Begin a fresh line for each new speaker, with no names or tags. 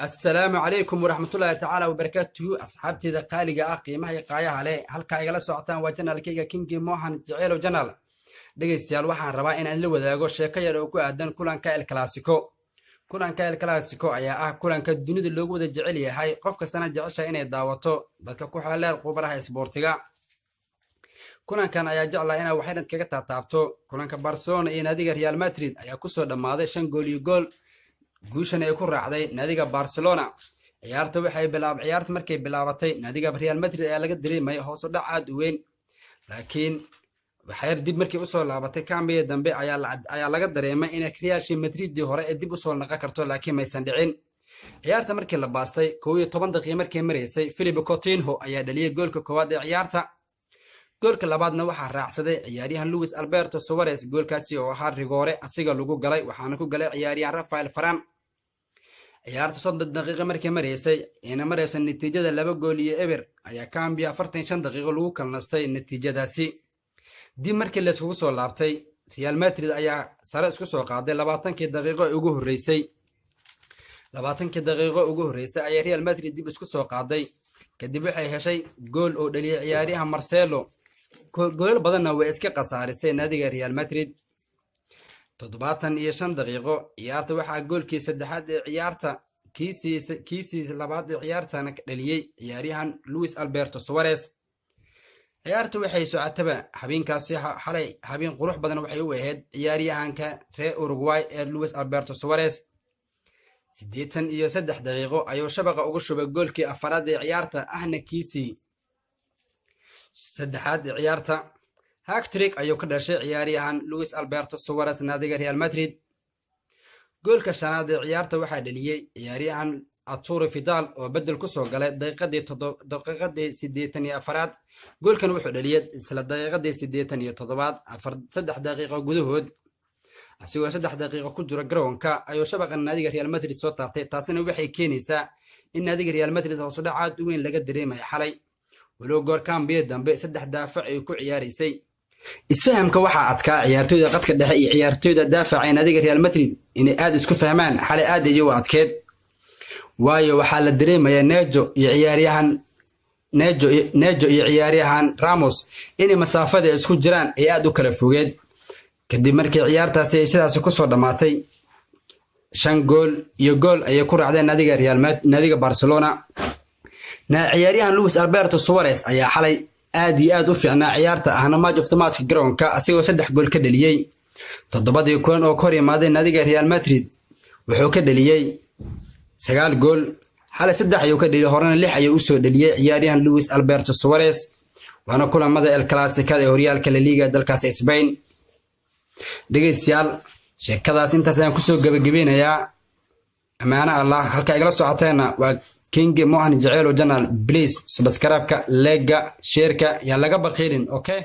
السلام عليكم ورحمة الله تعالى وبركاته أصحابتي ذا قالقة قيمة قاية عليه هل كايغلا سoctaan waa janaalkayga King Mohan Jaceylo Janaal dhageystayaal waxaan rabaa in aan la wadaago sheeko yar oo ku aadan kulanka El Clasico ayaa ah kulanka dunida loogu wada jecel yahay qof kastana jecesha inay daawato dadka ku xeeler khubaraha isboortiga kulankan ayaa jeclaa inay waxaynad kaga taabto kulanka Barcelona iyo naadiga Real Madrid ayaa ku soo dhamaaday 5 gool iyo gool guushan ay ku raacday naadiga Barcelona ciyaarta markay bilaabatay naadiga Real Madrid ayaa laga dareemay hoos u dhac aad u weyn laakiin waxay dib markii u soo laabatay kaambiye dambe ayaa laga dareemay in Real Madrid hore ay dib u soo noqon karto laakiin ma aysan dhicin ciyaarta markii la baastay 12 daqiiqo markii mareysay Philippe Coutinho ayaa dhaliyay goolka koowaad ee ciyaarta goolka labaadna waxaa raacsaday ciyaaryahan Luis Alberto Suarez goolkaasi oo ahaa rigoore asiga lagu galay waxaana ku galay ciyaaryahan Rafael Varane ciyaarta 30 daqiiqo markii mareysay natiijada 2 gool iyo eber ayaa Cambia 45 daqiiqo lagu kalnastay natiijadaasi dib markii la isku soo laabtay Real Madrid ayaa sare isku soo qaaday 20 daqiiqo ugu horeysay ayaa Real Madrid dib isku soo qaaday kadib waxay heshay gool oo dhaliyay ciyaaryahan Marcelo gool badanna way iska qasaarisay naadiga Real Madrid 75 daqiiqo ciyaarta waxaa goolkii saddexaad ee ciyaarta kiisii labaad ee ciyaartana dhaliyay ciyaaryahan Luis Alberto Suarez ciyaartu waxay socotaba habeenkaasi xalay habeen qurux badan waxay u ahayd ciyaaryahanka reer Uruguay ee Luis Alberto Suarez 83 daqiiqo ayuu shabaqa ugu shubay goolkii afaraad ee ciyaarta ahna kiisii saddexaad ee ciyaarta hat-trick ayuu ka dhashay ciyaaryahan Luis Alberto Suarez naadiga Real Madrid goolka shanaad ee ciyaarta waxaa dhaliyay ciyaaryahan Arturo Vidal oo bedel ku soo galay daqiiqadii 84aad goolkan wuxuu dhaliyay isla daqiiqadii 87aad 3 daqiiqo gudahood asigoo 3 daqiiqo ku jira garoonka ayuu shabaqa naadiga Real Madrid soo taabtay taasina waxay keenaysaa in naadiga Real Madrid hoos u dhac aad u weyn laga dareemayo xalay walow goor Cambia dambe 3 daafac ay ku ciyaaraysay isfahamka waxa adkaa ciyaartooyda qadka dhexe iyo ciyaartooyda daafaca ee naadiga Real Madrid inay aad isku fahmaan xalay aad iyo adkeed waayo waxa la dareemayaa Nejo iyo ciyaaryahan Ramos inay masaafada isku jiraan ay aad u kala fogeed kadib markii ciyaartaasi ay sidaas ku soo dhamaatay 5 gool iyo gool ay ku raacdeen naadiga Real Madrid naadiga Barcelona ciyaaryahan Luis Alberto Suarez ayaa xalay aad iyo aad u fiicnaa ciyaarta ahna match of the match garoonka asigoo 3 gool ka dhaliyay 7 kulan oo kor imaaday naadiga Real Madrid wuxuu ka dhaliyay 9 gool xalay 3 ayuu ka dhaliyay horena 6 ayuu u soo dhaliyay ciyaaryahan Luis Alberto Suarez waana kulamada El Clasico ee horyaalka La Liga dalkaas Spain dhageystayaal sheekadaas intaas ayaan ku soo gabagabeynayaa amaana Allah halka igala socoteena waa King Mohan Jaceylo Janaal please subscribe-ka like-ga share-ka yaa laga baqirin okay